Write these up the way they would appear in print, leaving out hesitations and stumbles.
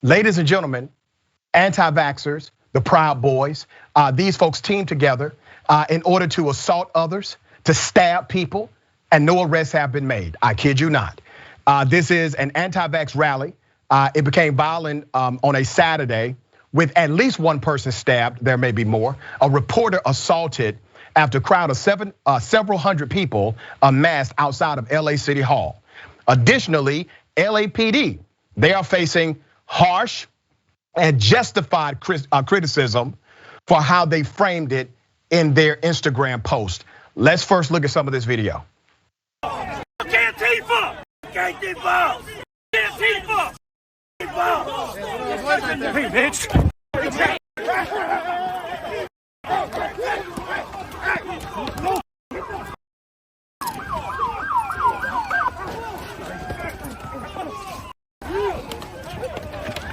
Ladies and gentlemen, anti-vaxxers, the Proud Boys, these folks teamed together in order to assault others, to stab people, and no arrests have been made. I kid you not. This is an anti-vax rally. It became violent on a Saturday with at least one person stabbed. There may be more. A reporter assaulted after a crowd of several hundred people amassed outside of LA City Hall. Additionally, LAPD, they are facing harsh and justified criticism for how they framed it in their Instagram post. Let's first look at some of this video. Antifa! Antifa! Antifa! Hey, bitch!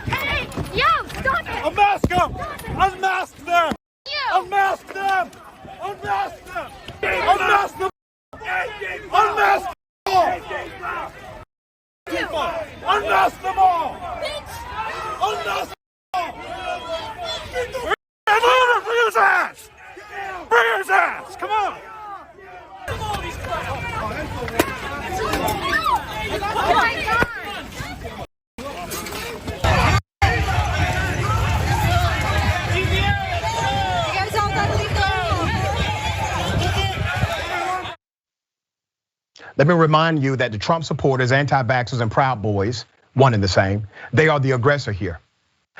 Hey, yo, stop it! Unmask them! Unmask them! You! Unmask them! Unmask them! Unmask them! Unmask them all! Unmask them all! Unmask them all! Bring his ass! Bring his ass! Come on! Oh my God! Let me remind you that the Trump supporters, anti-vaxxers, and Proud Boys, one and the same, they are the aggressor here.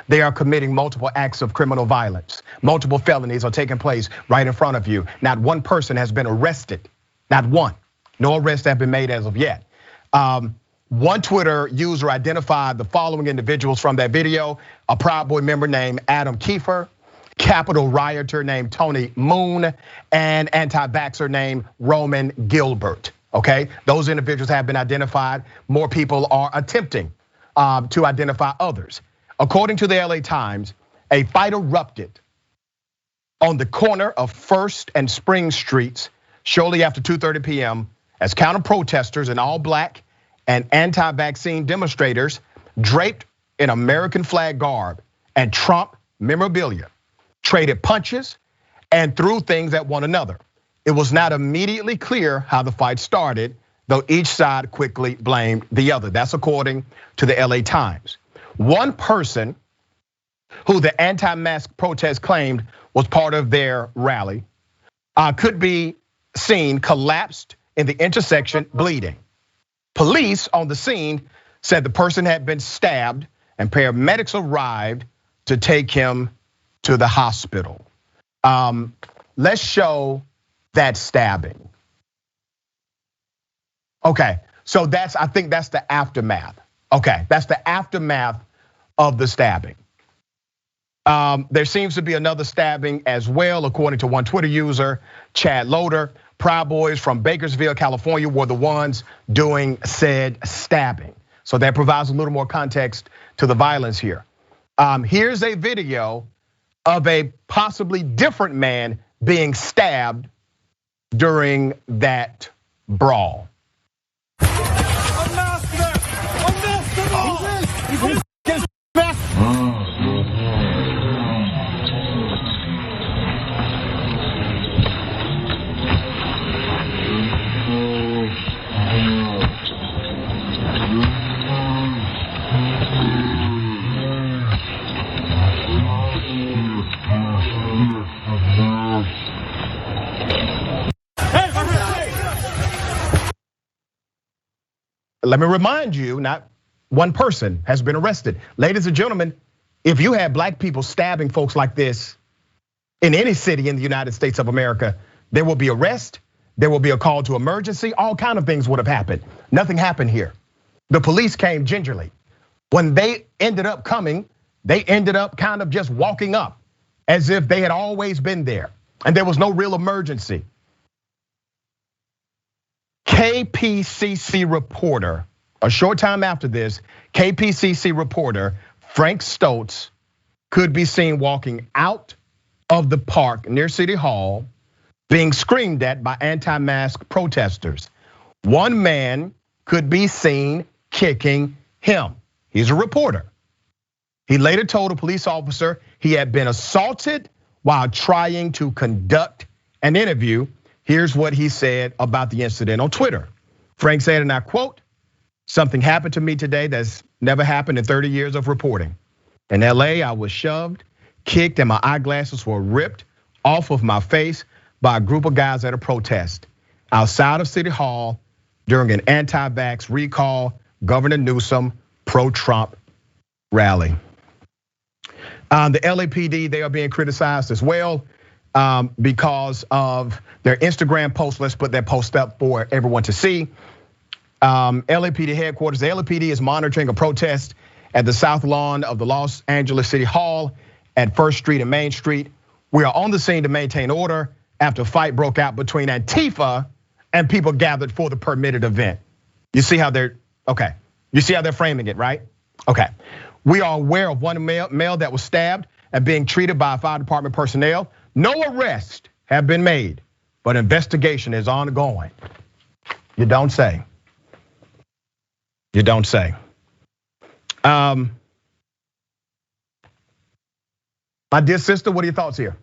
They are committing multiple acts of criminal violence. Multiple felonies are taking place right in front of you. Not one person has been arrested, not one. No arrests have been made as of yet. One Twitter user identified the following individuals from that video: a Proud Boy member named Adam Kiefer, Capitol rioter named Tony Moon, and anti-vaxxer named Roman Gilbert. Okay, those individuals have been identified. More people are attempting to identify others. According to the LA Times, a fight erupted on the corner of 1st and Spring Streets shortly after 2:30 p.m. as counter-protesters in all black and anti-vaccine demonstrators draped in American flag garb and Trump memorabilia traded punches and threw things at one another. It was not immediately clear how the fight started, though each side quickly blamed the other. That's according to the LA Times. One person who the anti-mask protest claimed was part of their rally could be seen collapsed in the intersection bleeding. Police on the scene said the person had been stabbed and paramedics arrived to take him to the hospital. Let's show that stabbing. Okay, so I think that's the aftermath. Okay, that's the aftermath of the stabbing. There seems to be another stabbing as well, according to one Twitter user, Chad Loader. Proud Boys from Bakersville, California were the ones doing said stabbing. So that provides a little more context to the violence here. Here's a video of a possibly different man being stabbed during that brawl. Unmask them! Unmask them all! Let me remind you, not one person has been arrested. Ladies and gentlemen, if you had black people stabbing folks like this in any city in the United States of America, there will be arrest, there will be a call to emergency, all kind of things would have happened. Nothing happened here. The police came gingerly. When they ended up coming, they ended up kind of just walking up as if they had always been there and there was no real emergency. KPCC reporter, a short time after this, KPCC reporter Frank Stoltz could be seen walking out of the park near City Hall, being screamed at by anti-mask protesters. One man could be seen kicking him. He's a reporter. He later told a police officer he had been assaulted while trying to conduct an interview. Here's what he said about the incident on Twitter. Frank said, and I quote, "Something happened to me today that's never happened in 30 years of reporting. In LA, I was shoved, kicked, and my eyeglasses were ripped off of my face by a group of guys at a protest outside of City Hall during an anti-vax recall Governor Newsom pro-Trump rally." The LAPD, they are being criticized as well because of their Instagram post. Let's put that post up for everyone to see. LAPD headquarters, the LAPD is monitoring a protest at the south lawn of the Los Angeles City Hall at 1st Street and Main Street. We are on the scene to maintain order after a fight broke out between Antifa and people gathered for the permitted event. You see how they're, okay. You see how they're framing it, right? Okay. We are aware of one male that was stabbed and being treated by fire department personnel. No arrests have been made, but investigation is ongoing. You don't say. You don't say. My dear sister, what are your thoughts here?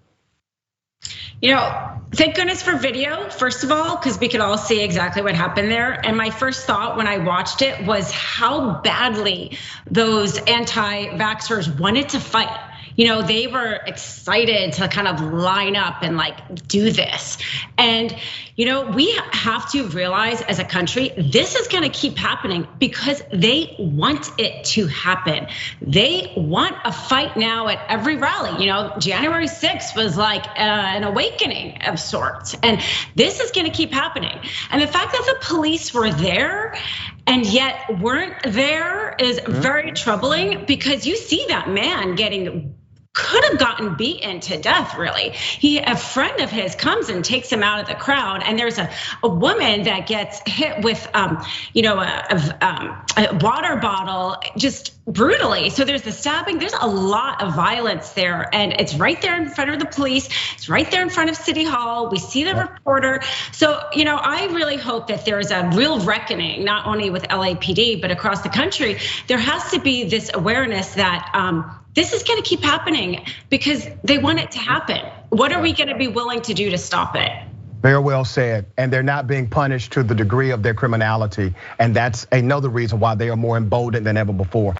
Thank goodness for video, first of all, because we could all see exactly what happened there. And my first thought when I watched it was how badly those anti-vaxxers wanted to fight. They were excited to kind of line up and do this. And we have to realize as a country, this is gonna keep happening because they want it to happen. They want a fight now at every rally. January 6th was like an awakening of sorts. And this is gonna keep happening. And the fact that the police were there and yet weren't there is very troubling because you see that man could have gotten beaten to death, really. A friend of his comes and takes him out of the crowd, and there's a woman that gets hit with a water bottle just brutally. So there's the stabbing, there's a lot of violence there, and it's right there in front of the police, it's right there in front of City Hall. We see the reporter. So, I really hope that there is a real reckoning, not only with LAPD, but across the country. There has to be this awareness that this is gonna keep happening because they want it to happen. What are we gonna be willing to do to stop it? Very well said, and they're not being punished to the degree of their criminality, and that's another reason why they are more emboldened than ever before.